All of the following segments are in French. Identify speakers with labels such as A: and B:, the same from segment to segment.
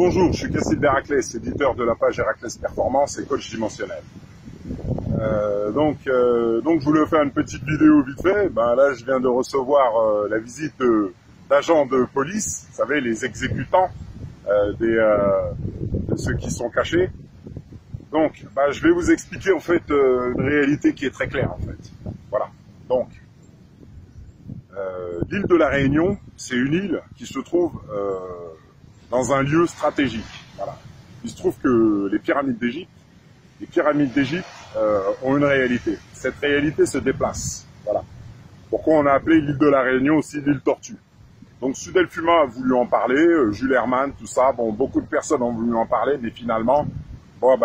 A: Bonjour, je suis Cassil Héraclès, éditeur de la page Héraclès Performance et coach dimensionnel. Donc je voulais faire une petite vidéo vite fait. Là, je viens de recevoir la visite d'agents de police, vous savez, les exécutants de ceux qui sont cachés. Donc, je vais vous expliquer en fait une réalité qui est très claire en fait. Voilà. Donc, l'île de la Réunion, c'est une île qui se trouve dans un lieu stratégique. Voilà. Il se trouve que les pyramides d'Égypte ont une réalité. Cette réalité se déplace. Voilà. Pourquoi on a appelé l'île de la Réunion aussi l'île Tortue. Donc Sudelfuma a voulu en parler, Jules Hermann, tout ça. Bon, beaucoup de personnes ont voulu en parler, mais finalement,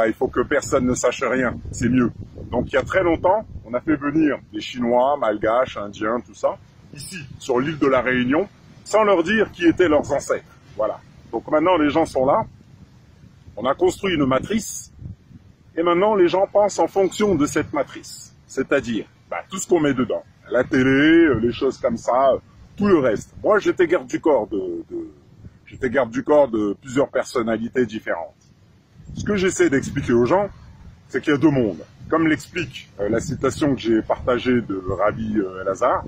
A: il faut que personne ne sache rien. C'est mieux. Donc il y a très longtemps, on a fait venir des Chinois, Malgaches, Indiens, tout ça, ici, sur l'île de la Réunion, sans leur dire qui étaient leurs ancêtres. Voilà. Donc maintenant, les gens sont là. On a construit une matrice. Et maintenant, les gens pensent en fonction de cette matrice. C'est-à-dire, tout ce qu'on met dedans. La télé, les choses comme ça, tout le reste. Moi, j'étais garde du corps de plusieurs personnalités différentes. Ce que j'essaie d'expliquer aux gens, c'est qu'il y a deux mondes. Comme l'explique la citation que j'ai partagée de Rabbi Elazar,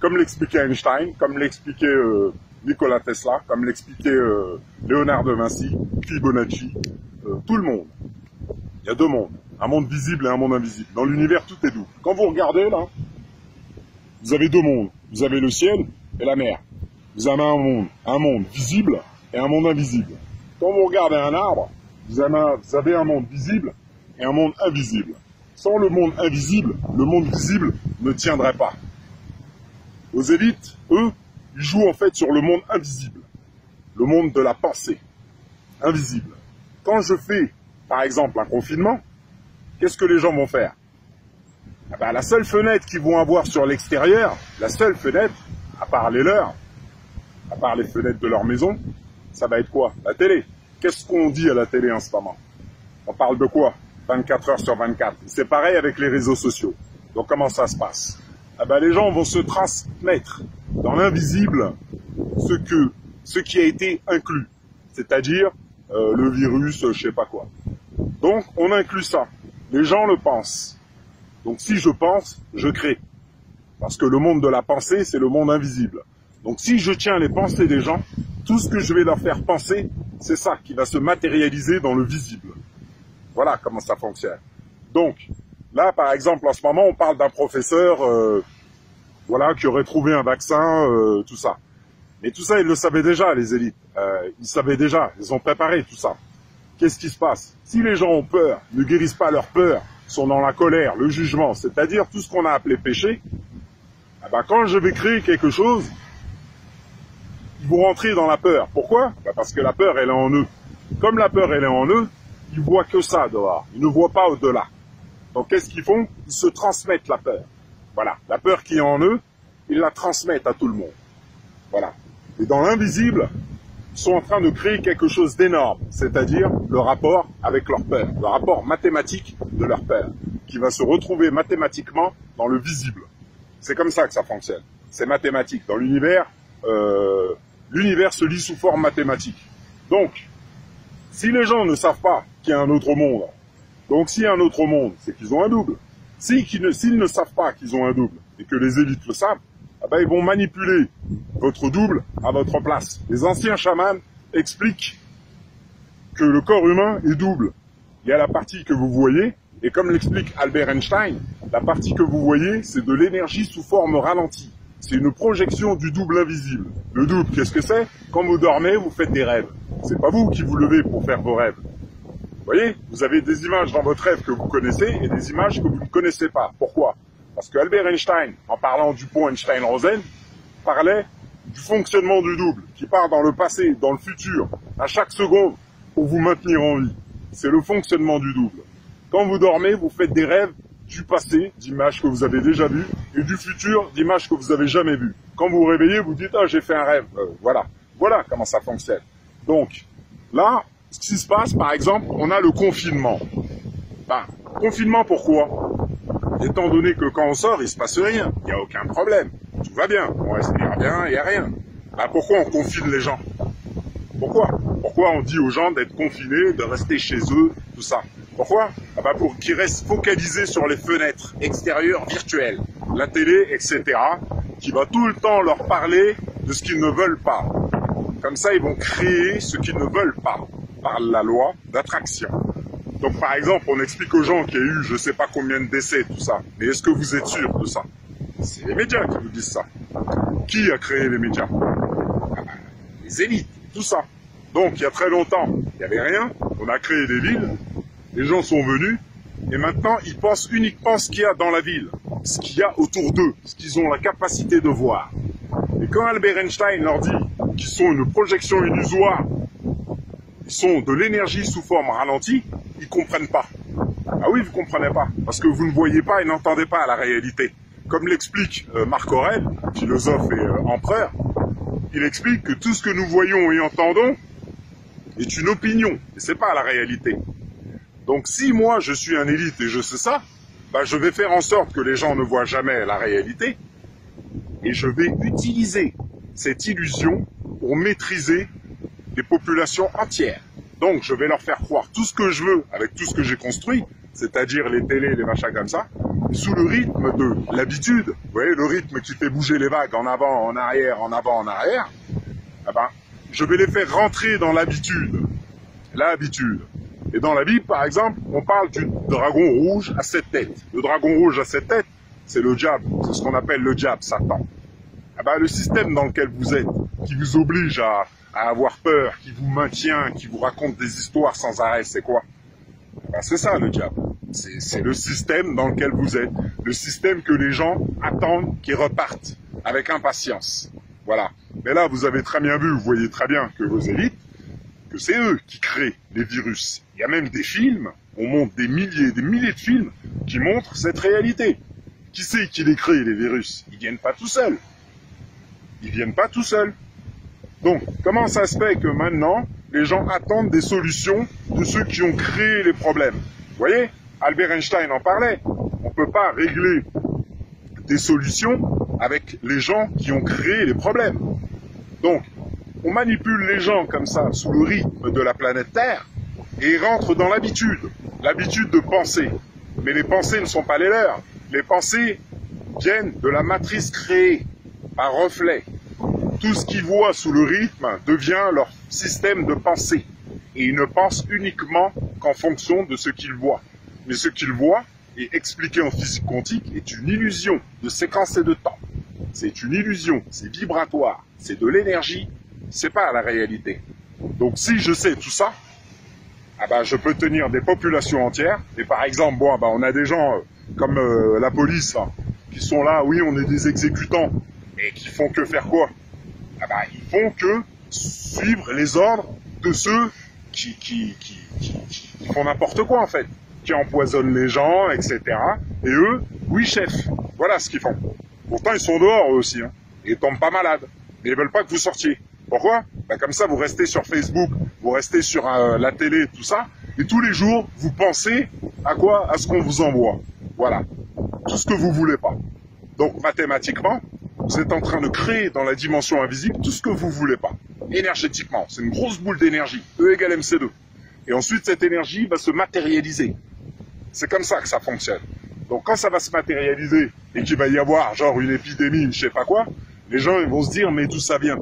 A: comme l'expliquait Einstein, comme l'expliquait Nikola Tesla, comme l'expliquait Léonard de Vinci, Fibonacci, tout le monde. Il y a deux mondes, un monde visible et un monde invisible. Dans l'univers, tout est double. Quand vous regardez là, vous avez deux mondes. Vous avez le ciel et la mer. Vous avez un monde visible et un monde invisible. Quand vous regardez un arbre, vous avez un monde visible et un monde invisible. Sans le monde invisible, le monde visible ne tiendrait pas. Aux élites, eux, ils jouent en fait sur le monde invisible, le monde de la pensée, invisible. Quand je fais, par exemple, un confinement, qu'est-ce que les gens vont faire? La seule fenêtre qu'ils vont avoir sur l'extérieur, la seule fenêtre, à part les leurs, à part les fenêtres de leur maison, ça va être quoi? La télé. Qu'est-ce qu'on dit à la télé en ce moment? On parle de quoi? 24 heures sur 24. C'est pareil avec les réseaux sociaux. Donc comment ça se passe? Les gens vont se transmettre dans l'invisible ce qui a été inclus, c'est-à-dire le virus, je sais pas quoi. Donc on inclut ça. Les gens le pensent. Donc si je pense, je crée. Parce que le monde de la pensée, c'est le monde invisible. Donc si je tiens les pensées des gens, tout ce que je vais leur faire penser, c'est ça qui va se matérialiser dans le visible. Voilà comment ça fonctionne. Donc, là, par exemple, en ce moment, on parle d'un professeur qui aurait trouvé un vaccin, tout ça. Mais tout ça, ils le savaient déjà, les élites. Ils savaient déjà, ils ont préparé tout ça. Qu'est-ce qui se passe? Si les gens ont peur, ne guérissent pas leur peur, sont dans la colère, le jugement, c'est-à-dire tout ce qu'on a appelé péché, quand je vais créer quelque chose, ils vont rentrer dans la peur. Pourquoi? Parce que la peur, elle est en eux. Comme la peur, elle est en eux, ils voient que ça dehors. Ils ne voient pas au-delà. Donc, qu'est-ce qu'ils font? Ils se transmettent la peur. Voilà. La peur qui est en eux, ils la transmettent à tout le monde. Voilà. Et dans l'invisible, ils sont en train de créer quelque chose d'énorme. C'est-à-dire le rapport avec leur peur. Le rapport mathématique de leur peur. Qui va se retrouver mathématiquement dans le visible. C'est comme ça que ça fonctionne. C'est mathématique. Dans l'univers, l'univers se lit sous forme mathématique. Donc, si les gens ne savent pas qu'il y a un autre monde, donc s'il y a un autre monde, c'est qu'ils ont un double. S'ils ne savent pas qu'ils ont un double, et que les élites le savent, ils vont manipuler votre double à votre place. Les anciens chamans expliquent que le corps humain est double. Il y a la partie que vous voyez, et comme l'explique Albert Einstein, la partie que vous voyez, c'est de l'énergie sous forme ralentie. C'est une projection du double invisible. Le double, qu'est-ce que c'est? Quand vous dormez, vous faites des rêves. C'est pas vous qui vous levez pour faire vos rêves. Vous voyez, vous avez des images dans votre rêve que vous connaissez et des images que vous ne connaissez pas. Pourquoi? Parce que Albert Einstein, en parlant du pont Einstein-Rosen, parlait du fonctionnement du double, qui part dans le passé, dans le futur, à chaque seconde, pour vous maintenir en vie. C'est le fonctionnement du double. Quand vous dormez, vous faites des rêves du passé, d'images que vous avez déjà vues, et du futur, d'images que vous avez jamais vues. Quand vous vous réveillez, vous dites « Ah, j'ai fait un rêve. » Voilà. Voilà comment ça fonctionne. Donc, là, ce qui se passe, par exemple, on a le confinement. Confinement, pourquoi? Étant donné que quand on sort, il se passe rien. Il n'y a aucun problème. Tout va bien. On respire bien, il n'y a rien. Pourquoi on confine les gens? Pourquoi? Pourquoi on dit aux gens d'être confinés, de rester chez eux, tout ça? Pourquoi? Ah bah pour qu'ils restent focalisés sur les fenêtres extérieures virtuelles, la télé, etc., qui va tout le temps leur parler de ce qu'ils ne veulent pas. Comme ça, ils vont créer ce qu'ils ne veulent pas par la loi d'attraction. Donc par exemple, on explique aux gens qu'il y a eu je ne sais pas combien de décès, tout ça. Mais est-ce que vous êtes sûr de ça? C'est les médias qui vous disent ça. Qui a créé les médias? Ah bah, les élites, tout ça. Donc il y a très longtemps, il n'y avait rien, on a créé des villes, les gens sont venus, et maintenant ils pensent uniquement ce qu'il y a dans la ville, ce qu'il y a autour d'eux, ce qu'ils ont la capacité de voir. Et quand Albert Einstein leur dit qu'ils sont une projection illusoire, ils sont de l'énergie sous forme ralentie, ils ne comprennent pas. Ah oui, vous ne comprenez pas, parce que vous ne voyez pas et n'entendez pas la réalité. Comme l'explique Marc Aurèle, philosophe et empereur, il explique que tout ce que nous voyons et entendons est une opinion, et c'est pas la réalité. Donc si moi je suis un élite et je sais ça, bah, je vais faire en sorte que les gens ne voient jamais la réalité, et je vais utiliser cette illusion pour maîtriser des populations entières. Donc je vais leur faire croire tout ce que je veux avec tout ce que j'ai construit, c'est-à-dire les télés, les machins comme ça, sous le rythme de l'habitude. Vous voyez, le rythme qui fait bouger les vagues en avant, en arrière, en avant, en arrière. Eh ben, je vais les faire rentrer dans l'habitude. L'habitude. Et dans la Bible, par exemple, on parle du dragon rouge à 7 têtes. Le dragon rouge à 7 têtes, c'est le diable. C'est ce qu'on appelle le diable, Satan. Eh ben, le système dans lequel vous êtes, qui vous oblige à avoir peur, qui vous maintient, qui vous raconte des histoires sans arrêt, c'est quoi? Eh ben, c'est ça le diable. C'est le système dans lequel vous êtes. Le système que les gens attendent qu'ils repartent avec impatience. Voilà. Mais là, vous avez très bien vu, vous voyez très bien que vos élites, que c'est eux qui créent les virus. Il y a même des films, on montre des milliers de films qui montrent cette réalité. Qui c'est qui les crée, les virus? Ils viennent pas tout seuls. Ils viennent pas tout seuls. Donc, comment ça se fait que maintenant, les gens attendent des solutions de ceux qui ont créé les problèmes? Vous voyez, Albert Einstein en parlait. On ne peut pas régler des solutions avec les gens qui ont créé les problèmes. Donc, on manipule les gens comme ça, sous le rythme de la planète Terre, et ils rentrent dans l'habitude de penser. Mais les pensées ne sont pas les leurs. Les pensées viennent de la matrice créée, par reflet. Tout ce qu'ils voient sous le rythme devient leur système de pensée. Et ils ne pensent uniquement qu'en fonction de ce qu'ils voient. Mais ce qu'ils voient, et expliqué en physique quantique, est une illusion de séquence et de temps. C'est une illusion, c'est vibratoire, c'est de l'énergie, c'est pas la réalité. Donc si je sais tout ça, ah bah, je peux tenir des populations entières. Et par exemple, bon, bah, on a des gens comme la police là, qui sont là, oui, on est des exécutants, et qui font que faire quoi? Ah bah, ils font que suivre les ordres de ceux qui font n'importe quoi en fait, qui empoisonnent les gens, etc. Et eux, oui chef, voilà ce qu'ils font. Pourtant ils sont dehors eux aussi, hein, et ils tombent pas malades, mais ils veulent pas que vous sortiez. Pourquoi? Bah, comme ça vous restez sur Facebook, vous restez sur la télé, tout ça, et tous les jours vous pensez à quoi? À ce qu'on vous envoie. Voilà, tout ce que vous voulez pas. Donc mathématiquement, vous êtes en train de créer dans la dimension invisible tout ce que vous voulez pas. Énergétiquement, c'est une grosse boule d'énergie, E égale MC2. Et ensuite, cette énergie va se matérialiser. C'est comme ça que ça fonctionne. Donc quand ça va se matérialiser et qu'il va y avoir genre une épidémie, je sais pas quoi, les gens ils vont se dire mais d'où ça vient?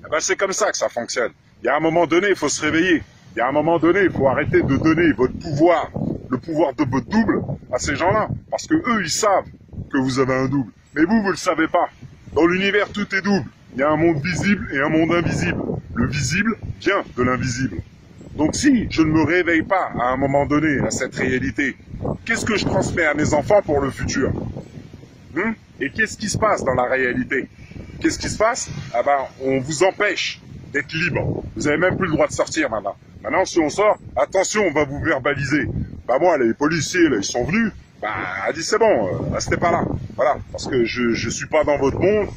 A: Eh ben, c'est comme ça que ça fonctionne. Il y a un moment donné, il faut se réveiller. Il y a un moment donné, il faut arrêter de donner votre pouvoir, le pouvoir de votre double à ces gens-là. Parce que eux, ils savent que vous avez un double. Mais vous, vous le savez pas. Dans l'univers, tout est double. Il y a un monde visible et un monde invisible. Le visible vient de l'invisible. Donc si je ne me réveille pas à un moment donné à cette réalité, qu'est-ce que je transmets à mes enfants pour le futur? Et qu'est-ce qui se passe dans la réalité? Qu'est-ce qui se passe? Ah ben, on vous empêche d'être libre. Vous n'avez même plus le droit de sortir maintenant. Maintenant, si on sort, attention, on va vous verbaliser. Bah moi, les policiers, là, ils sont venus. Bah, elle dit c'est bon, restez pas là. Voilà, parce que je suis pas dans votre monde.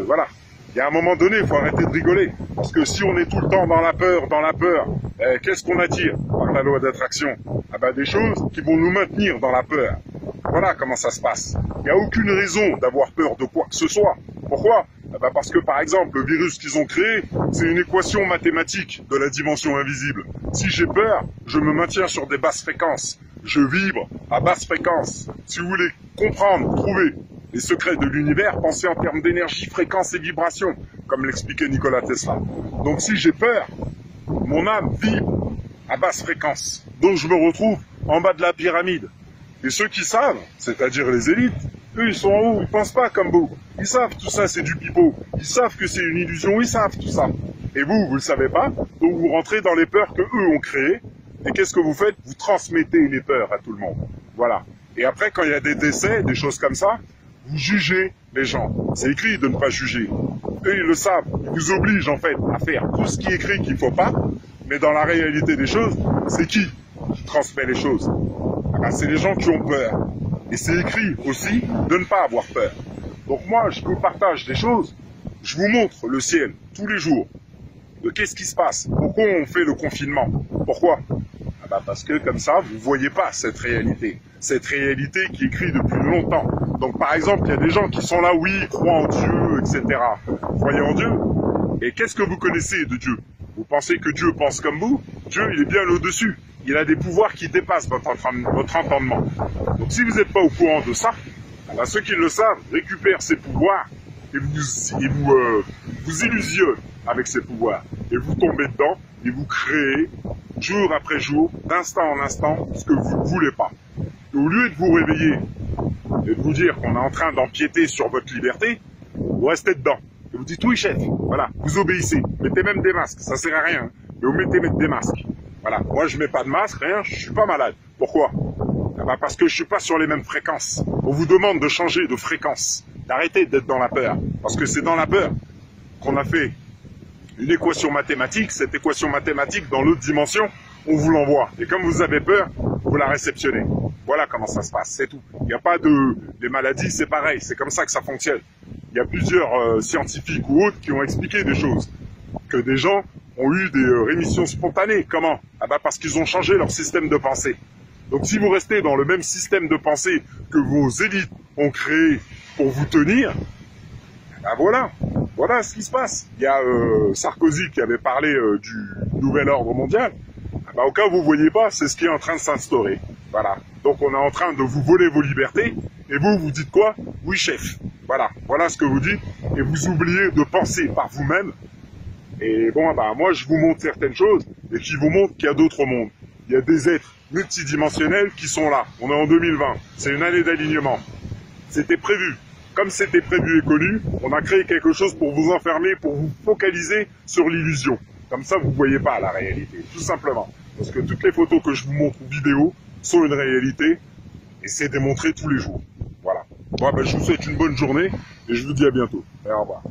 A: Voilà. Il y a un moment donné, il faut arrêter de rigoler. Parce que si on est tout le temps dans la peur, qu'est-ce qu'on attire par la loi d'attraction? Ah ben, des choses qui vont nous maintenir dans la peur. Voilà comment ça se passe. Il n'y a aucune raison d'avoir peur de quoi que ce soit. Pourquoi? Parce que par exemple, le virus qu'ils ont créé, c'est une équation mathématique de la dimension invisible. Si j'ai peur, je me maintiens sur des basses fréquences. Je vibre à basse fréquence. Si vous voulez comprendre, trouver les secrets de l'univers, pensez en termes d'énergie, fréquence et vibration, comme l'expliquait Nikola Tesla. Donc si j'ai peur, mon âme vibre à basse fréquence. Donc je me retrouve en bas de la pyramide. Et ceux qui savent, c'est-à-dire les élites, eux ils sont en haut, ils pensent pas comme vous. Ils savent tout ça c'est du pipeau. Ils savent que c'est une illusion, ils savent tout ça. Et vous le savez pas, donc vous rentrez dans les peurs que eux ont créées. Et qu'est-ce que vous faites? Vous transmettez les peurs à tout le monde. Voilà. Et après, quand il y a des décès, des choses comme ça, vous jugez les gens. C'est écrit de ne pas juger. Eux, ils le savent. Ils vous obligent, en fait, à faire tout ce qui est écrit qu'il ne faut pas. Mais dans la réalité des choses, c'est qui transmet les choses? C'est les gens qui ont peur. Et c'est écrit aussi de ne pas avoir peur. Donc moi, je vous partage des choses. Je vous montre le ciel tous les jours. De qu'est-ce qui se passe? Pourquoi on fait le confinement? Pourquoi? Parce que comme ça, vous ne voyez pas cette réalité qui est écrite depuis longtemps. Donc par exemple, il y a des gens qui sont là, oui, croient en Dieu, etc. Vous croyez en Dieu? Et qu'est-ce que vous connaissez de Dieu? Vous pensez que Dieu pense comme vous? Dieu, il est bien au-dessus. Il a des pouvoirs qui dépassent votre entendement. Donc si vous n'êtes pas au courant de ça, ceux qui le savent récupèrent ces pouvoirs et vous illusionnent avec ces pouvoirs. Et vous tombez dedans et vous créez jour après jour, d'instant en instant, ce que vous ne voulez pas. Et au lieu de vous réveiller et de vous dire qu'on est en train d'empiéter sur votre liberté, vous restez dedans. Et vous dites oui chef, voilà, vous obéissez. Mettez même des masques, ça sert à rien. Mais vous mettez des masques. Voilà, moi je mets pas de masque, rien, je suis pas malade. Pourquoi? Parce que je suis pas sur les mêmes fréquences. On vous demande de changer de fréquence, d'arrêter d'être dans la peur. Parce que c'est dans la peur qu'on a fait une équation mathématique. Cette équation mathématique, dans l'autre dimension, on vous l'envoie. Et comme vous avez peur, vous la réceptionnez. Voilà comment ça se passe, c'est tout. Il n'y a pas de... Les maladies, c'est pareil, c'est comme ça que ça fonctionne. Il y a plusieurs scientifiques ou autres qui ont expliqué des choses. Que des gens ont eu des rémissions spontanées. Comment? Parce qu'ils ont changé leur système de pensée. Donc si vous restez dans le même système de pensée que vos élites ont créé pour vous tenir, voilà ce qui se passe. Il y a Sarkozy qui avait parlé du nouvel ordre mondial. Au cas où vous ne voyez pas, c'est ce qui est en train de s'instaurer. Voilà. Donc on est en train de vous voler vos libertés. Et vous dites quoi? Oui chef. Voilà ce que vous dites. Et vous oubliez de penser par vous-même. Et bon, moi je vous montre certaines choses et qui vous montrent qu'il y a d'autres mondes. Il y a des êtres multidimensionnels qui sont là. On est en 2020. C'est une année d'alignement. C'était prévu. Comme c'était prévu et connu, on a créé quelque chose pour vous enfermer, pour vous focaliser sur l'illusion. Comme ça, vous ne voyez pas la réalité, tout simplement. Parce que toutes les photos que je vous montre ou vidéos sont une réalité et c'est démontré tous les jours. Voilà. Bon, je vous souhaite une bonne journée et je vous dis à bientôt. Et au revoir.